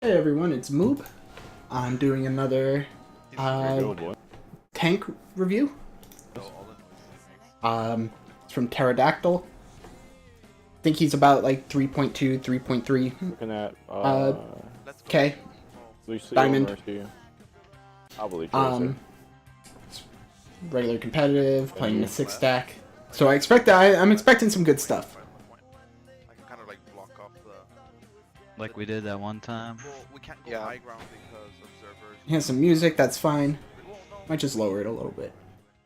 Hey everyone, it's Moob. I'm doing another tank review. It's from Terrordactyl. I think he's about like 3.2, 3.3. Looking at okay. Diamond. I believe Tracer. Regular competitive, playing the 6-stack. So I expect that I'm expecting some good stuff. I can kind of like block off the. Like we did that one time. Well, we can't go high ground because observers. He has some music, that's fine. Might just lower it a little bit.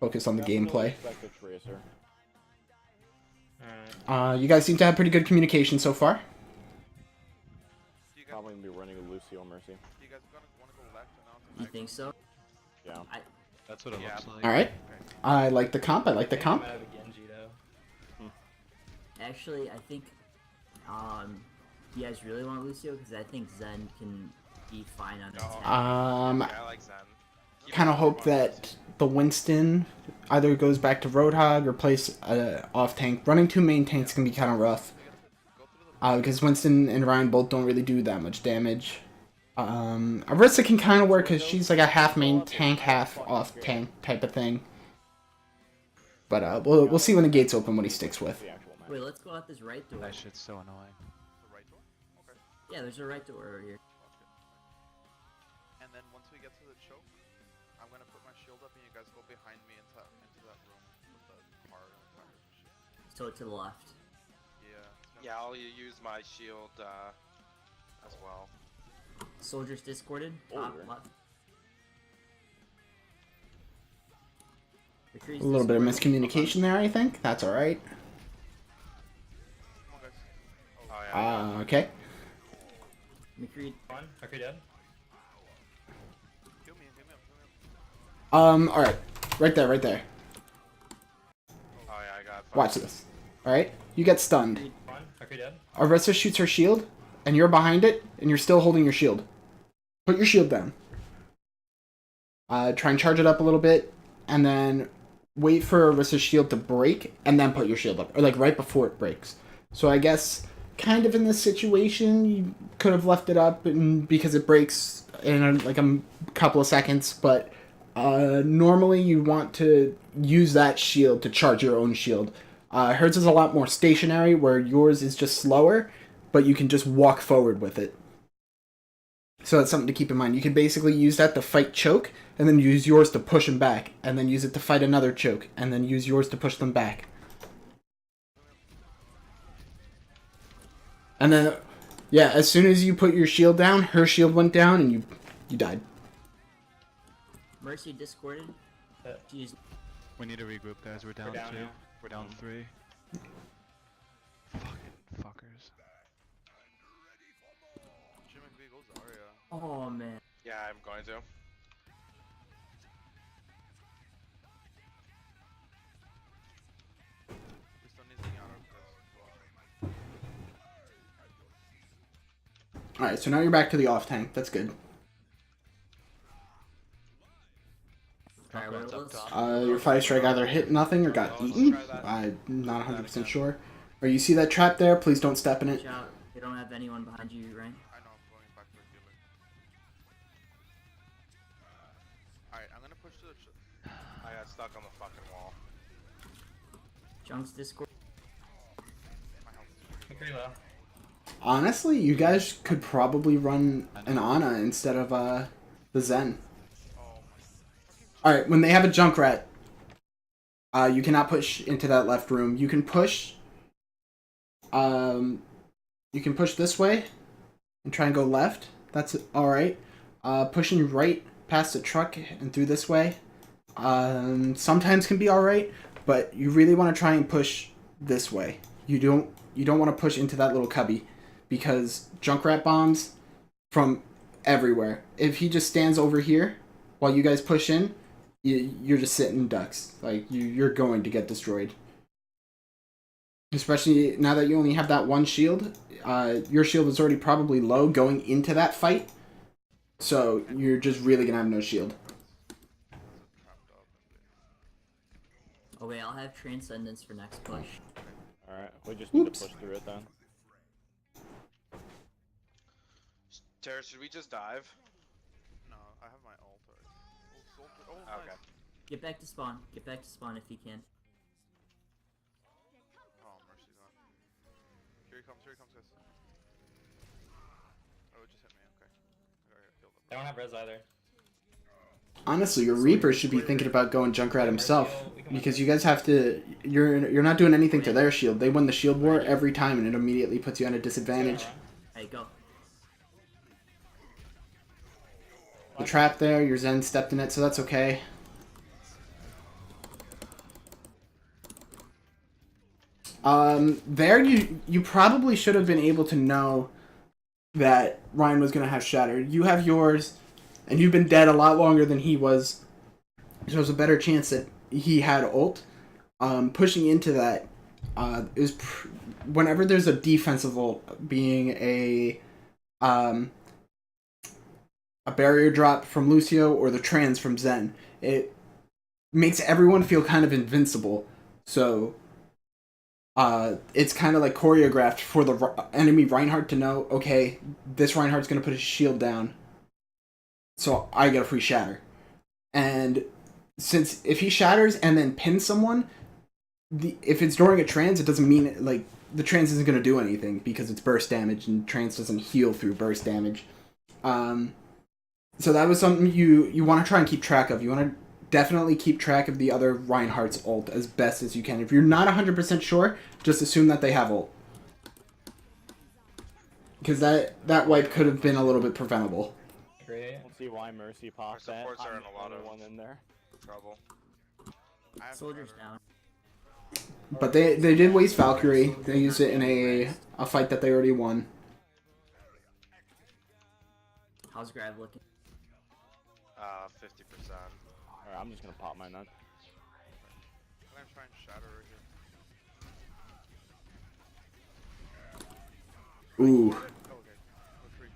Focus on the gameplay. You guys seem to have pretty good communication so far. Probably gonna be running a Lucio Mercy. You guys want to go left and You think so? Yeah. That's what it looks like. Alright. I like the comp, I like the comp. Actually, I think, you guys really want Lucio? Because I think Zen can be fine on attack. I like Zen. Kind of hope that the Winston either goes back to Roadhog or plays off tank. Running two main tanks can be kind of rough. Because Winston and Ryan both don't really do that much damage. Arissa can kind of work because she's like a half main tank, half off tank type of thing. But we'll see when the gates open what he sticks with. Wait, let's go out this right door. That shit's so annoying. The right door? Okay. Yeah, there's a right door over here. And then once we get to the choke, I'm gonna put my shield up and you guys go behind me into that room with the car and tires and shit. So to the left. Yeah. Yeah, I'll use my shield as well. Soldiers discorded. Top left. A little bit of miscommunication there, I think. That's alright. Come on, guys. Oh, yeah. Okay. McCree. McCree dead. Heal me up. Alright. Right there, right there. Oh yeah, I got. Watch this. Alright? You get stunned. McCree dead. Arissa shoots her shield, and you're behind it, and you're still holding your shield. Put your shield down. Try and charge it up a little bit, and then wait for Arissa's shield to break, and then put your shield up. Or like right before it breaks. So I guess, kind of in this situation, you could have left it up because it breaks in like a couple of seconds, but normally you want to use that shield to charge your own shield. Hers is a lot more stationary, where yours is just slower, but you can just walk forward with it. So that's something to keep in mind. You can basically use that to fight choke, and then use yours to push them back, and then use it to fight another choke, and then use yours to push them back. And then, yeah, as soon as you put your shield down, her shield went down, and you died. Mercy discorded. Jeez. We need to regroup, guys. We're down 2. Now. We're down 3. Fucking fuckers. Jim and V goes Zarya. Oh man. Yeah, I'm going to. We still need the out of this. Alright, so now you're back to the off tank. That's good. Alright, let's... Your fire strike either hit nothing or got eaten. I'm not 100% sure. Or you see that trap there? Please don't step in it. Watch out. They don't have anyone behind you, right? I know, I'm going back for healing. Alright, I'm gonna push to the I got stuck on the fucking wall. Junk's discord. my health. McCree low. Honestly, you guys could probably run an Ana instead of the Zen. Alright, when they have a Junkrat, you cannot push into that left room. You can push this way and try and go left. That's alright. Pushing right past the truck and through this way sometimes can be alright, but you really want to try and push this way. You don't want to push into that little cubby, because Junkrat bombs from everywhere. If he just stands over here while you guys push in, you're just sitting ducks. Like, you're going to get destroyed. Especially now that you only have that one shield. Your shield is already probably low going into that fight. So you're just really going to have no shield. Oh wait, I'll have Transcendence for next push. Alright, we just need Oops. to push through it then. Terra, should we just dive? No, I have my ult already. Oh, soldier. Oh, nice. Okay. Get back to spawn. Get back to spawn if you can. Oh, Mercy's on. Here he comes, guys. Oh, it just hit me, okay. I got killed him. They don't have res either. Honestly, your Reaper should be thinking about going Junkrat himself, because you guys have to. You're not doing anything to their shield. They win the shield war every time, and it immediately puts you at a disadvantage. Hey, go. The trap there, your Zen stepped in it, so that's okay. There you probably should have been able to know that Ryan was gonna have Shatter. You have yours, and you've been dead a lot longer than he was, so there's a better chance that he had ult. Pushing into that, whenever there's a defensive ult, being a barrier drop from Lucio or the trans from Zen, it makes everyone feel kind of invincible. So it's kind of like choreographed for the enemy Reinhardt to know, okay, this Reinhardt's going to put his shield down, so I get a free shatter. And since if he shatters and then pins someone, if it's during a trans, it doesn't mean, like, the trans isn't going to do anything because it's burst damage, and trans doesn't heal through burst damage. So that was something you want to try and keep track of. You want to definitely keep track of the other Reinhardt's ult as best as you can. If you're not 100% sure, just assume that they have ult. Because that wipe could have been a little bit preventable. Great. Let's see why Mercy popped Our that. supports are I'm in a lot the of one in there. trouble. I have Soldiers Trevor. down. But they did waste Valkyrie. They used it in a fight that they already won. How's Grab looking? 50%. Alright, I'm just gonna pop my nut. I'm gonna try and shatter right here. Ooh. Oh, okay. Retreat.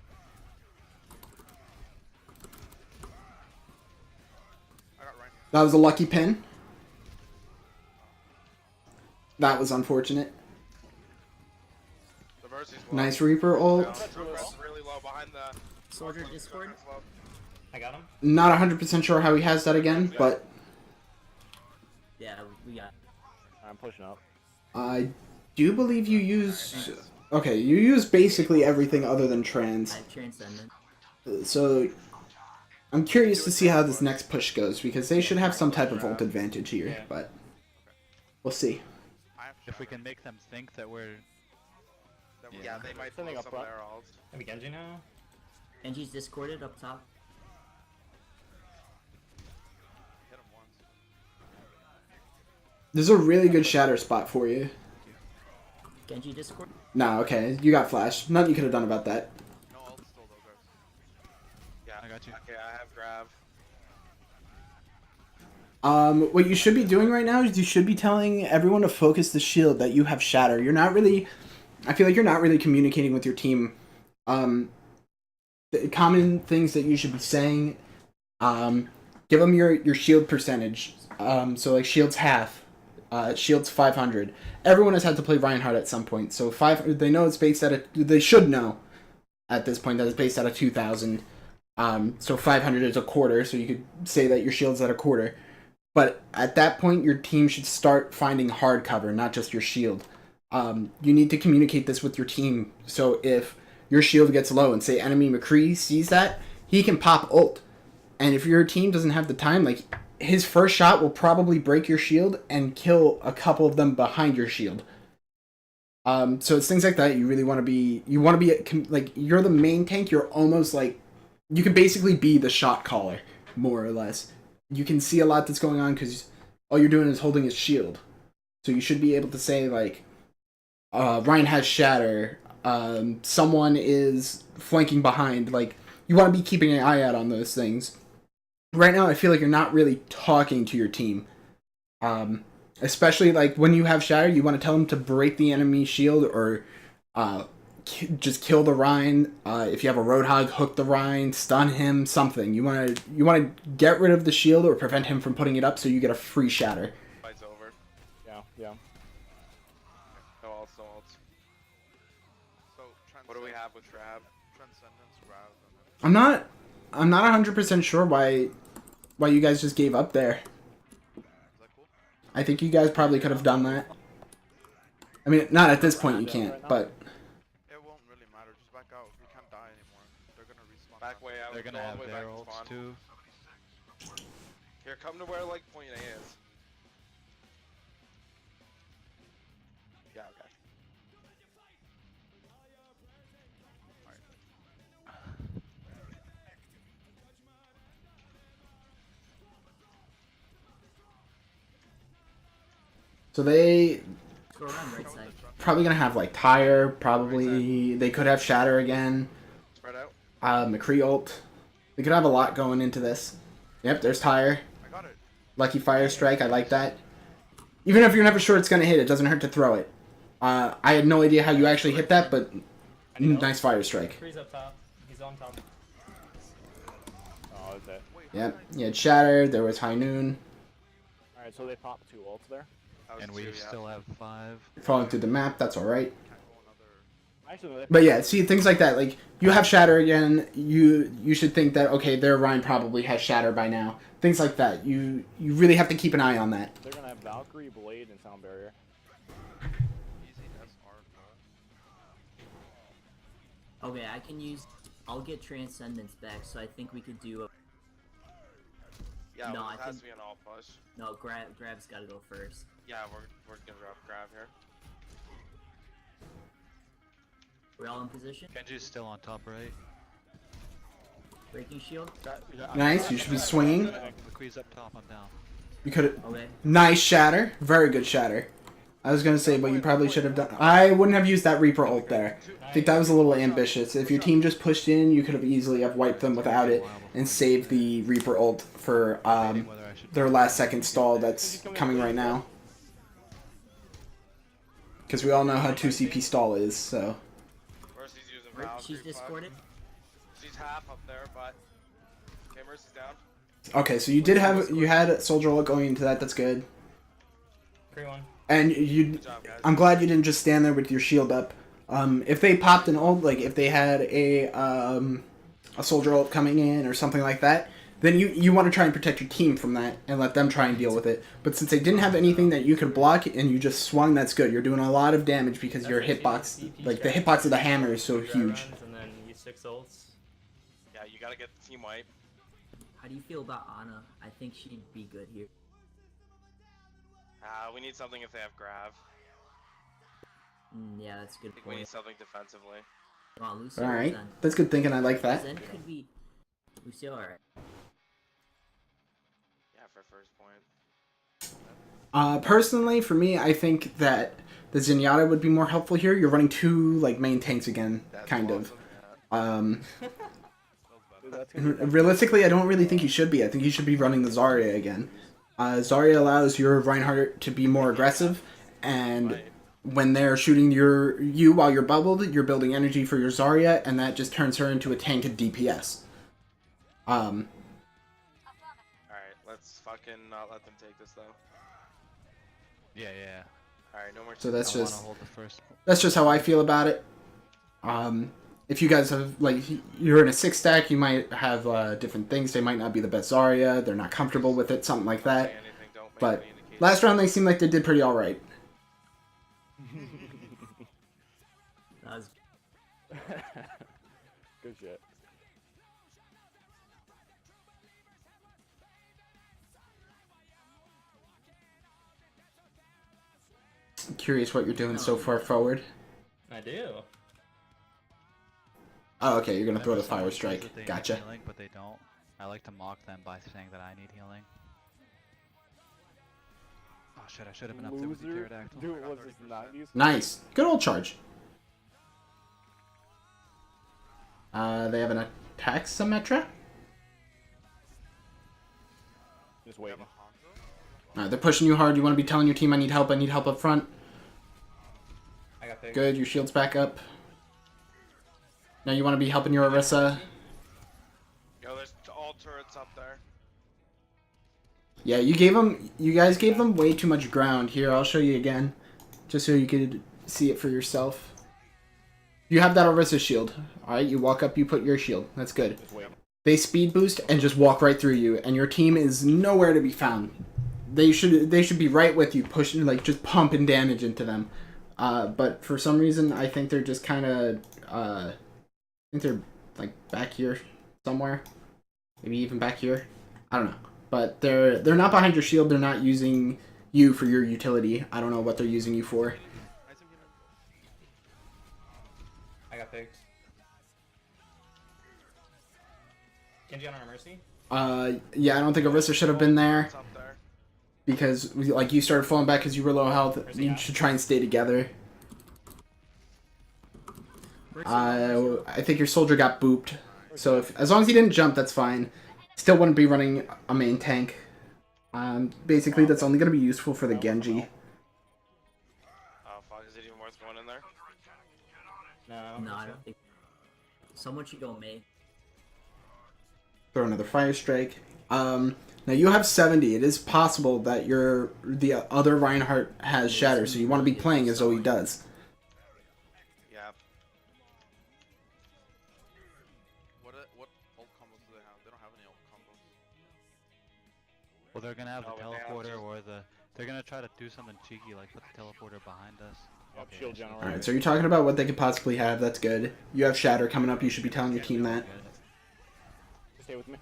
I got Rein. That was a lucky pin. That was unfortunate. The Mercy's low. Nice Reaper ult. Junkrat's really low behind the... Soldier Discord. Junkrat's low. I got him. Not 100% sure how he has that again, but Yeah, we got. I'm pushing up. I do believe you use... Okay, you use basically everything other than trans. I have Transcendent. So I'm curious to see how this next push goes, because they should have some type of ult advantage here, but we'll see. I have If we shatter. can make them think that we're Yeah, they might Sending blow up some of front. their ults. Maybe Genji now? Genji's discorded up top. Hit him once. There's a really good shatter spot for you. Genji Discord. Nah, okay, you got flash. Nothing you could have done about that. No ult still though, guys. Yeah, I got you. Okay, I have grab. What you should be doing right now is you should be telling everyone to focus the shield that you have shatter. You're not really... I feel like you're not really communicating with your team. The common things that you should be saying, give them your shield percentage. So like shield's half, shield's 500. Everyone has had to play Reinhardt at some point, so they know it's based at they should know at this point that it's based at a 2000. So 500 is a quarter, so you could say that your shield's at a quarter. But at that point, your team should start finding hard cover, not just your shield. You need to communicate this with your team, so if your shield gets low and say enemy McCree sees that, he can pop ult. And if your team doesn't have the time, like, his first shot will probably break your shield and kill a couple of them behind your shield. So it's things like that you really want to be... You want to be, like, you're the main tank, you're almost like... You can basically be the shot caller, more or less. You can see a lot that's going on because all you're doing is holding his shield. So you should be able to say, like, Ryan has shatter, someone is flanking behind. Like, you want to be keeping an eye out on those things. Right now, I feel like you're not really talking to your team. Especially, like, when you have shatter, you want to tell them to break the enemy shield or just kill the Rein. If you have a Roadhog, hook the Rein, stun him, something. You want to get rid of the shield or prevent him from putting it up so you get a free shatter. Fight's over. Yeah. No ults, no ults. So What do we have with Trab? Transcendent Transcendence, Grav, and then I'm not 100% sure why you guys just gave up there. is that cool? I think you guys probably could have done that. I mean, not at this point you can't, but It won't really matter. Just back out. We can't die anymore. They're gonna respawn. Back way out. They're gonna go all have the way their back to ults spawn. too. Here, come to where like point A is. Yeah, okay. so they Let's go around right side. probably gonna have like Tire. Probably they could have Shatter again. Spread out. McCree ult. They could have a lot going into this. Yep, there's Tire. I got it. Lucky Fire Strike. I like that. Even if you're never sure it's gonna hit, it doesn't hurt to throw it. I had no idea how you actually hit that, but nice Fire Strike. Freeze up top. He's on top. Oh, okay. Yep, you had Shatter. There was High Noon. Alright, so they popped 2 ults there. That was And we 2, yeah. still have 5. Falling through the map. That's all right. Can't go another. Actually, they But yeah, see things like that. Like you have Shatter again. You should think that okay, their Ryan probably has Shatter by now. Things like that. You really have to keep an eye on that. they're gonna have Valkyrie, Blade, and Sound Barrier. Easy SR. Okay, I can use. I'll get Transcendence back, so I think we could do a. Yeah, No, well, I it has think- to be an all push. No, Grab's gotta go first. Yeah, we're gonna drop grab here. We're all in position. Genji's still on top right. Breaking shield. Nice. You should be swinging. McCree's up top, I'm down. You could. Okay. Nice Shatter. Very good Shatter. I was gonna say, but you probably should have done. I wouldn't have used that Reaper ult there. I think that was a little ambitious. If your team just pushed in, you could have easily have wiped them without it and saved the Reaper ult for Whether I should their last second stall that's coming right now. Because we all know how 2 CP stall is, so. Mercy's using Right, Valkyrie. she's fuck. discorded. She's half up there, but okay, Mercy's down. Okay, so you had Soldier ult going into that, that's good. Free one. And you, Good job, guys. I'm glad you didn't just stand there with your shield up. If they popped an ult, like if they had a Soldier ult coming in or something like that, then you want to try and protect your team from that and let them try and deal with it. But since they didn't have anything that you could block and you just swung, that's good. You're doing a lot of damage because your hitbox, like the hitbox of the hammer is so Grab huge. runs and then use 6 ults. Yeah, you gotta get the team wipe. How do you feel about Ana? I think she'd be good here. We need something if they have grab. Yeah, that's a good I think we need point. something defensively. Come on, Lucio. All right, Zen. that's good thinking. I like that. Zen could be. Lucio, alright. Yeah, for first point. Personally, for me, I think that the Zenyatta would be more helpful here. You're running 2 like main tanks again, That's kind of. awesome, Dude, that's gonna be Realistically, I don't really think you should be. I think you should be running the Zarya again. Zarya allows your Reinhardt to be more aggressive, and Right. when they're shooting you while you're bubbled, you're building energy for your Zarya, and that just turns her into a tank of DPS. Alright, let's fucking not let them take this though. Yeah, yeah. Alright, no more. So that's I just wanna hold the first. that's just how I feel about it. If you guys have like you're in a 6 stack, you might have different things. They might not be the best Zarya. They're not comfortable with it, something like that. Say anything, don't make But any indication. last round they seemed like they did pretty all right. That was. good shit. I'm curious what you're doing so far forward. I do. Oh, okay, you're gonna throw the Whenever fire someone says strike. that they need Gotcha. Healing, but they don't. I like to mock them by saying that I need healing. Oh shit! I should have been up there with the Loser. Terrordactyl. Dude, was this not useful? Nice. Good old charge. They have an attack Symmetra. Just We have waiting. a Hanzo. They're pushing you hard. You want to be telling your team, I need help up front. I got picked. Good, your shield's back up. Now you want to be helping your Orisa. Yo, there's all turrets up there. Yeah, you guys gave them way too much ground. Here, I'll show you again. Just so you could see it for yourself. You have that Orisa shield. Alright, you walk up, you put your shield. That's good. Just wait. They speed boost and just walk right through you, and your team is nowhere to be found. They should be right with you, pushing, like, just pumping damage into them. But for some reason, I think they're just kind of, I think they're, like, back here somewhere. Maybe even back here. I don't know. But they're not behind your shield. They're not using you for your utility. I don't know what they're using you for. I got picked. Genji on our mercy? Yeah, I don't think Orisa should have been there. It's up there. Because, like, you started falling back because you were low health. You should try and stay together. I think your soldier got booped. So as long as he didn't jump, that's fine. Still wouldn't be running a main tank. Basically, that's only going to be useful for the Genji. Oh fuck, is it even worth going in there? No. No, I don't think. Someone should go May. Throw another fire strike. Now you have 70. It is possible that the other Reinhardt has shatter, so you want to be playing as though he does. Yeah. What ult combos do they have? They don't have any ult combos. Well, they're gonna have No, the but they have teleporter just- or they're gonna try to do something cheeky, like put the teleporter behind us. Up shield so- generator. Alright, so you're talking about what they could possibly have. That's good. You have shatter coming up. You should be telling your team that. Stay with me.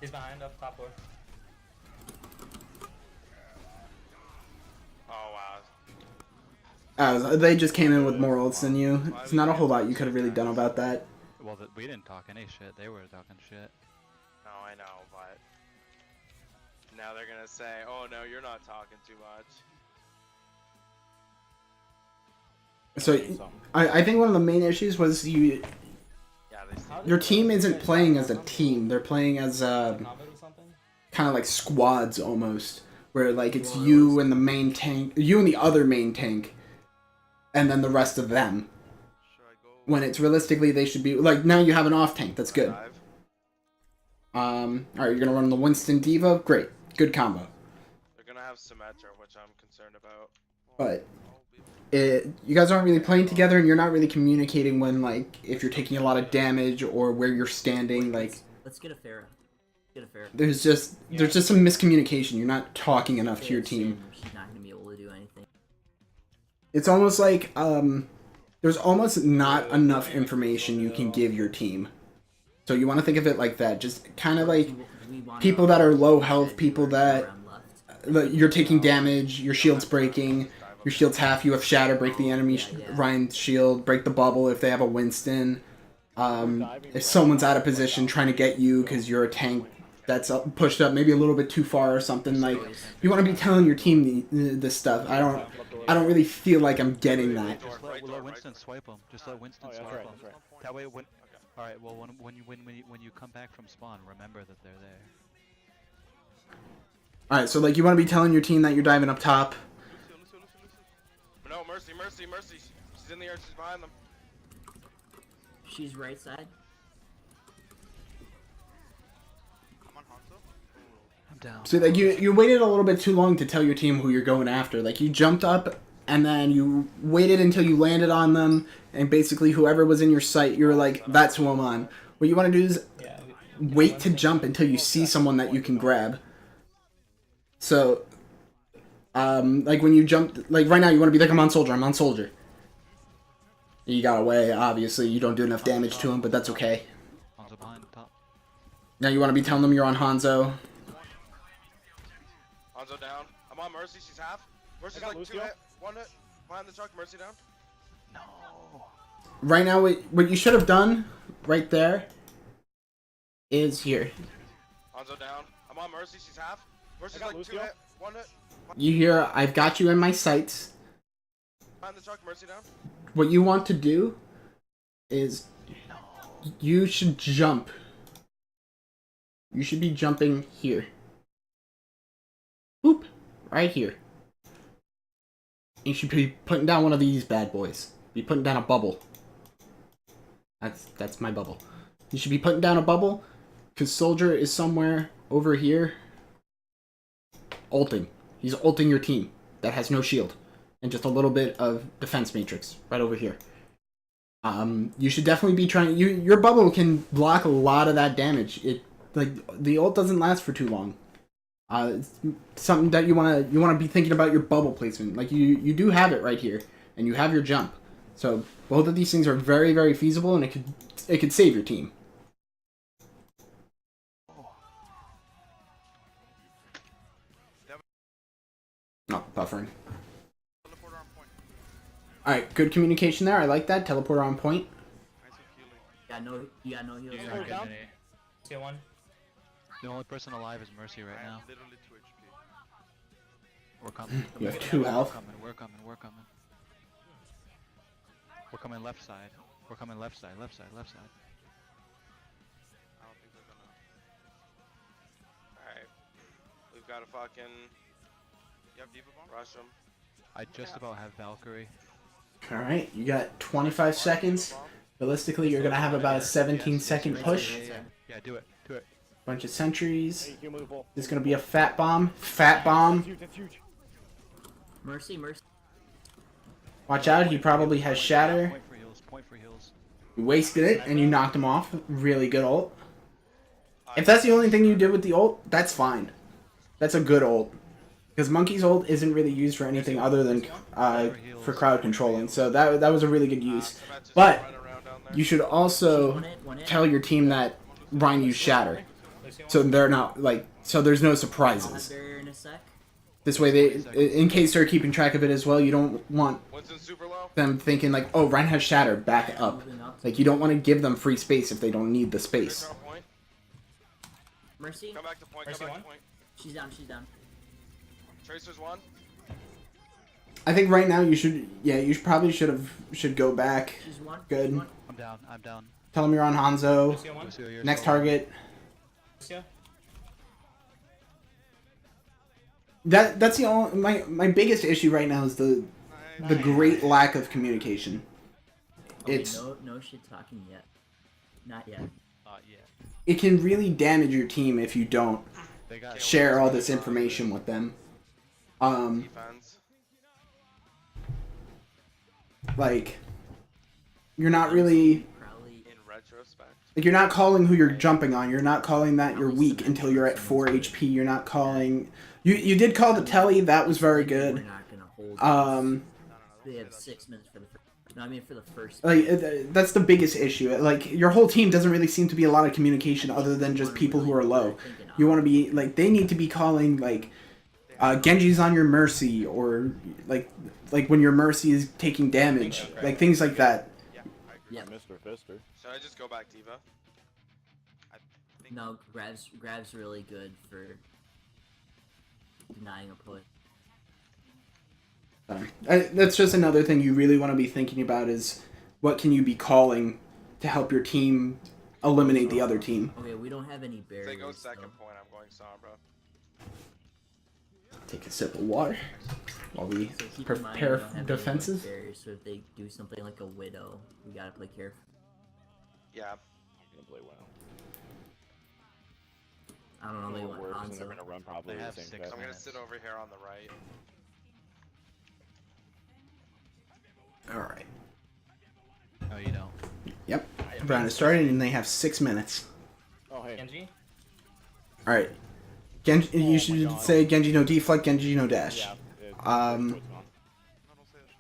He's behind up top floor. Oh wow. They just came in with more ults than you. It's not a whole lot you could have really done about that. Well, we didn't talk any shit. They were talking shit. No, I know, but now they're gonna say, "Oh no, you're not talking too much." So I think one of the main issues was Yeah, they. your team isn't playing as a team. They're playing as Combos or something? kind of like squads almost, where like it's you and the main tank, you and the other main tank, and then the rest of them. Should I go? When it's realistically they should be like now you have an off tank. That's good. Dive. All right, you're gonna run the Winston Diva. Great, good combo. They're gonna have Symmetra, which I'm concerned about. But you guys aren't really playing together, and you're not really communicating when like if you're taking a lot of damage or where you're standing. Like Let's get a Pharah. Get a Pharah. there's just some miscommunication. You're not talking enough to your team. She's not gonna be able to do anything. It's almost like there's almost not enough information you can give your team. So you want to think of it like that. Just kind of like We want people that are low health, people that around left. you're taking damage, your shield's breaking, your shield's half, you have shatter, break the enemy Ryan's shield, break the bubble if they have a Winston. If someone's out of position trying to get you because you're a tank that's pushed up maybe a little bit too far or something, like you want to be telling your team this stuff. I don't really feel like I'm getting that. Just let Winston swipe them. Just let Winston Oh, yeah, swipe that's right, them. that's right. That way, all right. Well, when you come back from spawn, remember that they're there. Alright, so like you want to be telling your team that you're diving up top. No, Mercy. She's in the air. She's behind them. She's right side. I'm on Hanzo. I'm down. So like you waited a little bit too long to tell your team who you're going after. Like you jumped up and then you waited until you landed on them, and basically whoever was in your sight, you were like, that's who I'm on. What you want to do is Yeah. wait to jump until you see someone that you can grab. So, like when you jumped, like right now you want to be like, I'm on soldier. You got away, obviously. You don't do enough damage to him, but that's okay. Hanzo behind top. Now you want to be telling them you're on Hanzo. Hanzo down. I'm on Mercy. She's half. Mercy's I got like Lucio. 2 hit. 1 hit. Behind the truck. Mercy down. No. Right now, what you should have done right there is here. Hanzo down. I'm on Mercy. She's half. Mercy's I got like 2 Lucio. hit. 1 hit. You hear, I've got you in my sights. Behind the truck. Mercy down. What you want to do is you should jump. You should be jumping here. Boop. Right here. You should be putting down one of these bad boys. Be putting down a bubble. That's my bubble. You should be putting down a bubble, because Soldier is somewhere over here ulting. He's ulting your team that has no shield. And just a little bit of defense matrix right over here. You should definitely be trying. Your bubble can block a lot of that damage. Like the ult doesn't last for too long. It's something that you wanna be thinking about your bubble placement. Like you do have it right here, and you have your jump. So both of these things are very, very feasible, and it could save your team. Oh, buffering. Teleporter on point. Alright, good communication there. I like that. Teleporter on point. Nice with healing. You got no heals. You're Hold not getting down. any. Lucio 1. The only person alive is Mercy right I now. am literally 2 HP. We're coming. You have 2 health. We're coming. We're coming left side. We're coming left side. I don't think they're gonna. Alright. We've got to fucking You have Diva bomb? rush them. I just about have Valkyrie. Alright, you got 25 seconds. Realistically, you're gonna have about a 17-second push. Yeah, do it. Do it. Bunch of sentries. Hey, you move. There's gonna be a fat bomb. Fat bomb. That's huge. Mercy. Watch out, he probably has shatter. Point for heals. Point for heals. You wasted it, and you knocked him off. Really good ult. If that's the only thing you did with the ult, that's fine. That's a good ult. Because Monkey's ult isn't really used for anything other than for crowd controlling. So that was a really good use. But you should also tell your team that Rein used shatter. So they're not so there's no I'll have surprises. barrier in a sec. This way in case they're keeping track of it as well, you don't want Winston's super low. them thinking like, oh, Rein has shatter, back up. Moving up. Like you don't want to give them free space if they don't need the space. Tracer on point. Mercy. Come back to point. Mercy Come back one. to point. She's down. Tracer's 1. I think right now you should go back. She's one. Good. She's one. I'm down. I'm down. Tell them you're on Hanzo. Lucio 1. Lucio, you're Next still alive. target. Lucio. That's the only my biggest issue right now is the great lack of communication. Okay, It's no shit talking yet. Not yet. Yeah. it can really damage your team if you don't They got share all this information with them. Defense. Like you're not really Probably. In retrospect. like you're not calling who you're jumping on. You're not calling that you're weak until you're at 4 HP. You're not calling. You did call the telly. That was very We're good. not gonna hold. Um. They had 6 minutes for the. No, I mean for the first. Like that's the biggest issue. Like your whole team doesn't really seem to be a lot of communication other than just people who are low. You want to be like they need to be calling like Genji's on your Mercy or like when your Mercy is taking damage, like things like that. Yeah, I agree. Yeah. Mr. Fister. Should I just go back Diva? I think No, grab's really good for denying a push. That's just another thing you really want to be thinking about is what can you be calling to help your team eliminate the other team. Okay, we don't have any If barriers. they go second though. point, I'm going Sombra. Take a sip of water while we So keep in mind, we prepare don't have any defenses. barriers, so if they do something like a widow, we gotta play careful. Yeah. I'm gonna play well. I don't know, they Or want worse, and they're Hanzo. gonna run probably They the have same 6 pattern. I'm gonna minutes. sit over here on the right. All right. No, you don't. Yep. Round is started and they have 6 minutes. Oh hey. Genji. All right. Genji, Oh you my should God. say Genji no deflect, Genji no dash. Yeah. Um, No, don't say that shit.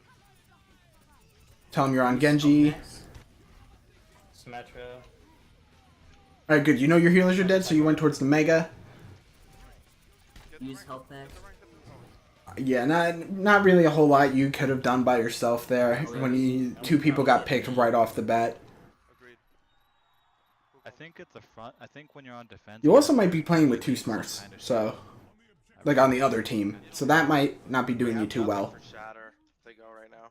Tell them you're on Genji. Symmetra. All right, good. You know your healers are dead, so you went towards the Mega. Use health pack. Yeah, not really a whole lot you could have done by yourself there when two people got picked right off the bat. Agreed. I think at the front. I think when you're on defense. You also might be playing with two Smurfs, so like on the other team, so that might not be doing you too well. For shatter, if they go right now.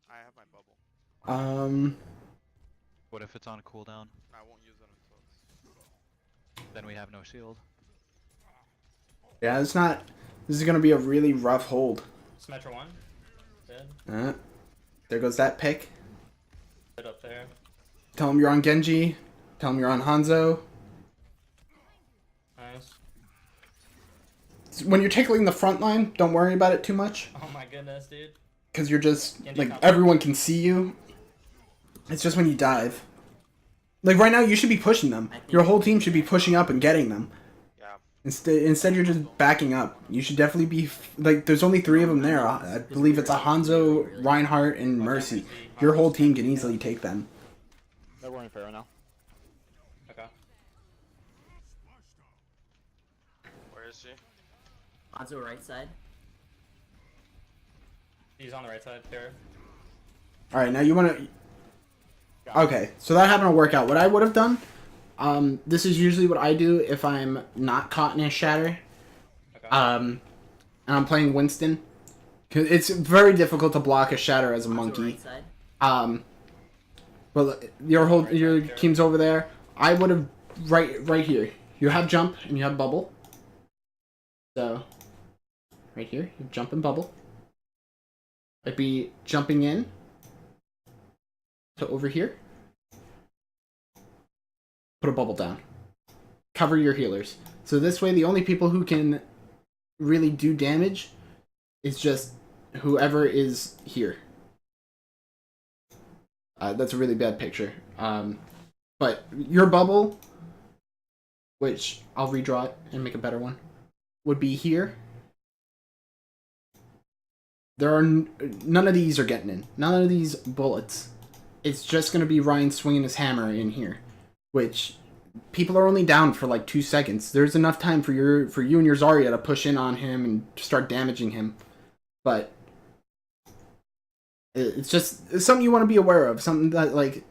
I have my bubble. What if it's on cooldown? I won't use it until it's. Then we have no shield. Yeah, it's not. This is gonna be a really rough hold. Symmetra 1. Dead. There goes that pick. Dead up there. Tell him you're on Genji. Tell him you're on Hanzo. Nice. When you're tickling the front line, don't worry about it too much, Oh my goodness, dude. because you're just like everyone can see you. It's just when you dive. Like right now, you should be pushing them. Your whole team should be pushing up and getting them. Yeah. Instead you're just backing up. You should definitely be like. There's only 3 of them there. I believe it's a Hanzo, Reinhardt, and Mercy. Your whole team can easily take them. They're running fair now. Okay. Where is she? Hanzo right side. He's on the right side, Terror. All right, now you want to. Okay, so that happened to work out. What I would have done, this is usually what I do if I'm not caught in a shatter, Okay. and I'm playing Winston. 'Cause it's very difficult to block a shatter as a Hanzo monkey. right side. Well, your team's over there. I would have right here. You have jump and you have bubble. So, right here, you jump and bubble. I'd be jumping in to over here. Put a bubble down. Cover your healers. So this way, the only people who can really do damage is just whoever is here. That's a really bad picture. But your bubble, which I'll redraw it and make a better one, would be here. There are none of these are getting in. None of these bullets. It's just going to be Ryan swinging his hammer in here, which people are only down for like 2 seconds. There's enough time for you and your Zarya to push in on him and start damaging him. But it's just something you want to be aware of. Something that like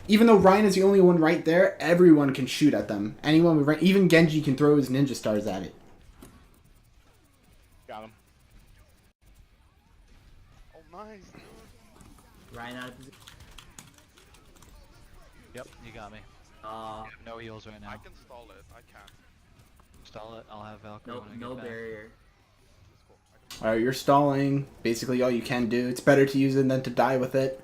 even though Ryan is the only one right there, everyone can shoot at them. Anyone with even Genji can throw his ninja stars at it. Got him. Oh, nice, dude. Ryan out of position. Yep, you got me. No heals right now. I can stall it. I can. Stall it. I'll have Valkyrie. No, when I no get back. barrier. That's cool. I can Alright, you're stalling. Basically all you can do. It's better to use it than to die with it.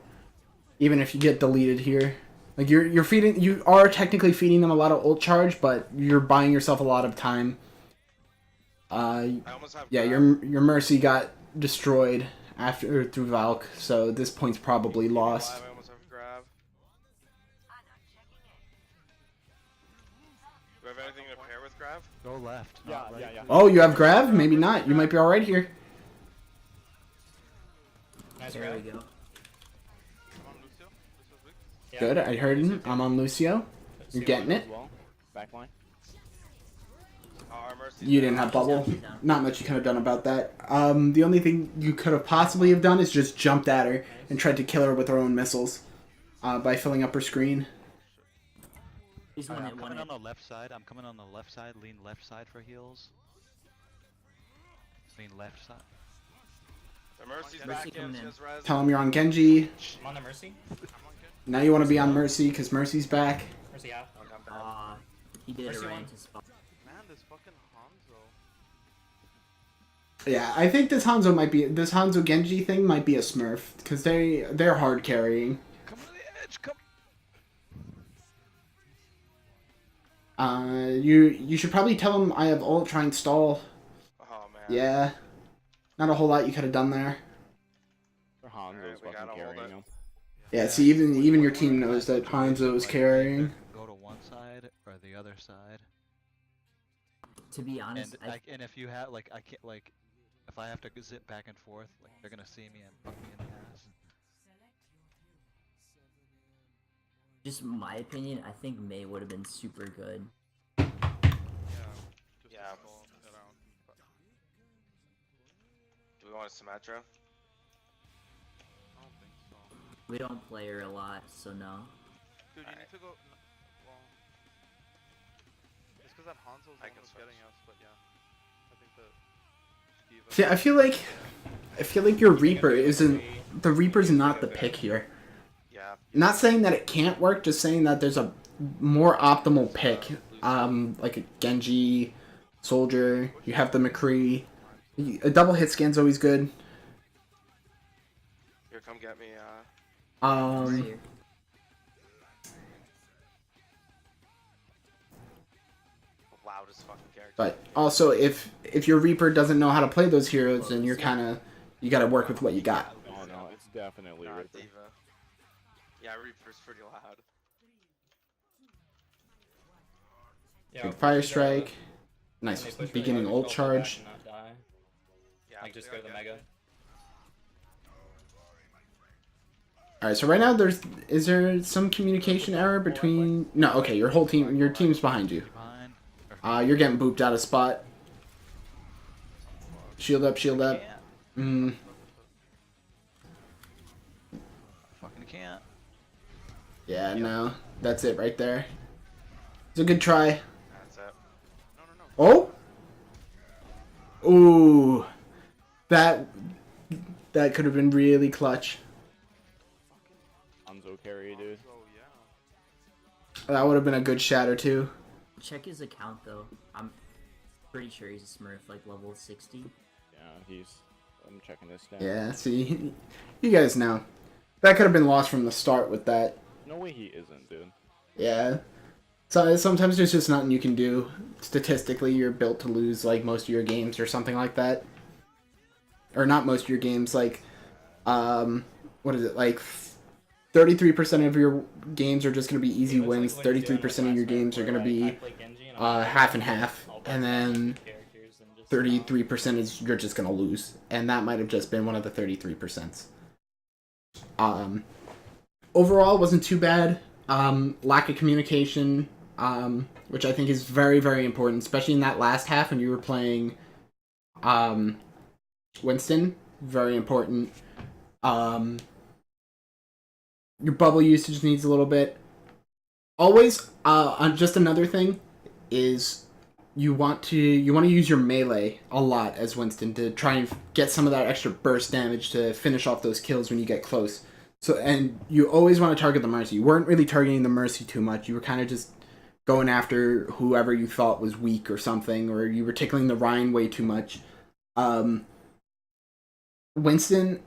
Even if you get deleted here. Like you are technically feeding them a lot of ult charge, but you're buying yourself a lot of time. I almost have. Yeah, grab. your Mercy got destroyed through Valk, so this point's probably lost. I almost have grab. Do I have anything to pair with grab? Go left. Yeah, not right. yeah. Oh, you have Grav? Maybe not. You might be alright here. Nice There grab. we go. I'm on Lucio. Lucio's weak. Yeah. Good, I heard him. I'm on Lucio. You're getting it. As well. Backline. Our Mercy. You didn't have bubble. Not much you could have done about that. The only thing you could have possibly have done is just jumped at her and tried to kill her with her own missiles by filling up her screen. He's Alright, one I'm hit, coming one on hit. the left side. I'm coming on the left side. Lean left side for heals. Lean left side. The Mercy's Mercy back in. coming She in. has res. Tell him you're on Genji. I'm on the Mercy. I'm on good. Now you want to be on Mercy because Mercy's back. Mercy out. Okay, I'm back. He did Mercy it right one. into spot. Man, this fucking Hanzo. Yeah, I think this Hanzo Genji thing might be a Smurf because they're hard carrying. Come to the edge. Come. You should probably tell him I have ult. Try and stall. Oh man. Yeah, not a whole lot you could have done there. Their Hanzo's Alright, we fucking gotta hold carrying it. them. Yeah, see, even your team knows that Hanzo is carrying. Go to one side or the other side. To be honest, And if you have like I can't like if I have to zip back and forth, like they're gonna see me and fuck me in the ass. just my opinion, I think May would have been super good. Yeah. Just Yeah. stall around. But Do we want a Symmetra? I don't think so. We don't play her a lot, so no. Dude, you need to go. Well, it's because that Hanzo's the I one can who's switch. getting us, but yeah. I think that. See, I feel like your Reaper isn't. The Reaper's not the pick here. Yeah. Not saying that it can't work, just saying that there's a more optimal pick. Like a Genji, Soldier. You have the McCree. A double hit scan's always good. Here, come get me. Right here. Loudest fucking character. But also, if your Reaper doesn't know how to play those heroes, then you gotta work with what you got. Oh no, it's definitely Not Ripper. Diva. Yeah, Reaper's pretty loud. Yeah, Good push fire the- strike. when Nice they push really beginning hard, ult control, pull back charge. and not die. Yeah, Like just yeah, go to the yeah. mega. All right, so right now is there some communication error between? No, okay, your team's behind you. Behind. You're getting booped out of spot. Shield up, shield up. Can't. Fucking can't. Yeah, no, that's it right there. It's a good try. That's it. No, no, no. Oh. Ooh, that could have been really clutch. Hanzo carry, dude. So yeah. That would have been a good shatter too. Check his account though. I'm pretty sure he's a Smurf, like level 60. Yeah, I'm checking this down. Yeah, see, you guys know. That could have been lost from the start with that. No way he isn't, dude. Yeah. So sometimes there's just nothing you can do. Statistically, you're built to lose like most of your games or something like that. Or not most of your games, like, what is it, like 33% of your games are just going to be easy wins, 33% of your games are going to be half and half, and then 33% is you're just going to lose. And that might have just been one of the 33%. Overall, wasn't too bad. Lack of communication, which I think is very, very important, especially in that last half when you were playing Winston. Very important. Your bubble usage needs a little bit. Always, just another thing is you want to use your melee a lot as Winston to try and get some of that extra burst damage to finish off those kills when you get close. So, and you always want to target the Mercy. You weren't really targeting the Mercy too much. You were kind of just going after whoever you thought was weak or something, or you were tickling the Rein way too much. Winston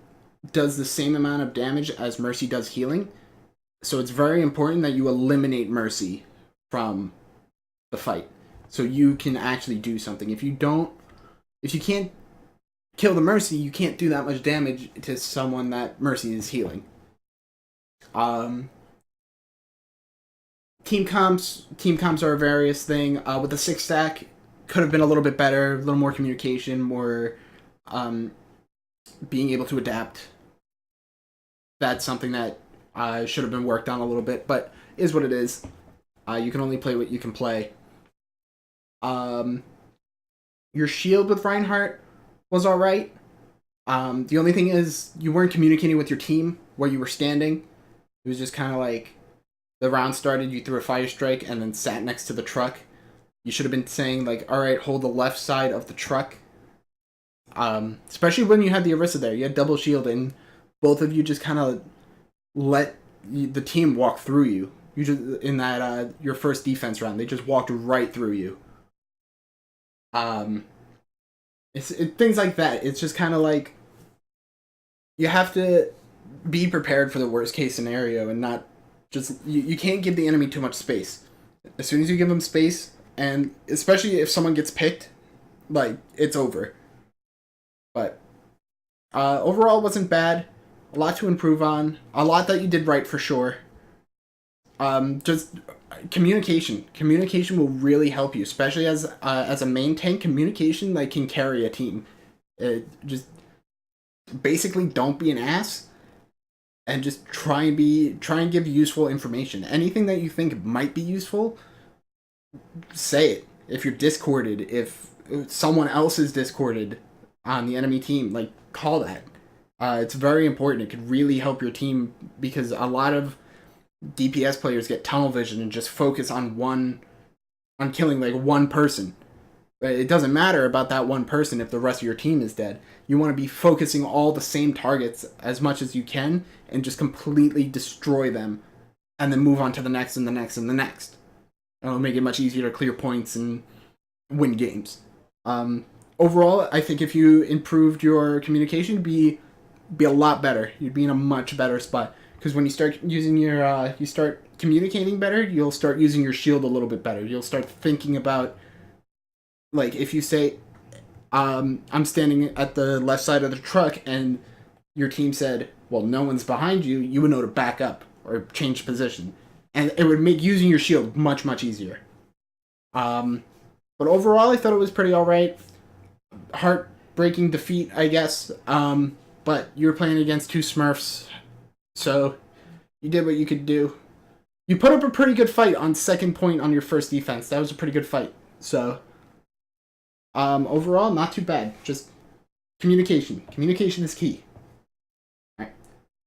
does the same amount of damage as Mercy does healing, so it's very important that you eliminate Mercy from the fight, so you can actually do something. If you can't kill the Mercy, you can't do that much damage to someone that Mercy is healing. Team comps are a various thing. With the 6 stack, could have been a little bit better, a little more communication, more being able to adapt. That's something that should have been worked on a little bit, but is what it is. You can only play what you can play. Your shield with Reinhardt was alright. The only thing is you weren't communicating with your team where you were standing. It was just kind of like the round started, you threw a fire strike, and then sat next to the truck. You should have been saying, like, alright, hold the left side of the truck. Especially when you had the Orisa there. You had double shield, and both of you just kind of let the team walk through you. You just, in that, your first defense round, they just walked right through you. Things like that. It's just kind of like, you have to be prepared for the worst case scenario and not just, you can't give the enemy too much space. As soon as you give them space, and especially if someone gets picked, like, it's over. But overall, wasn't bad. A lot to improve on. A lot that you did right for sure. Just communication. Communication will really help you, especially as a main tank. Communication like can carry a team. Just basically don't be an ass, and just try and give useful information. Anything that you think might be useful, say it. If you're discorded, if someone else is discorded on the enemy team, like, call that. It's very important. It could really help your team, because a lot of DPS players get tunnel vision and just focus on killing like one person. It doesn't matter about that one person if the rest of your team is dead. You want to be focusing all the same targets as much as you can and just completely destroy them, and then move on to the next and the next and the next. It'll make it much easier to clear points and win games. Overall, I think if you improved your communication, you'd be a lot better. You'd be in a much better spot. Because when you start using you start communicating better, you'll start using your shield a little bit better. You'll start thinking about, like, if you say, I'm standing at the left side of the truck, and your team said, well, no one's behind you, you would know to back up. or change position, and it would make using your shield much, much easier. But overall, I thought it was pretty alright. Heartbreaking defeat, I guess. But you were playing against 2 Smurfs, so you did what you could do. You put up a pretty good fight on second point on your first defense. That was a pretty good fight. So, overall, not too bad. Just communication. Communication is key.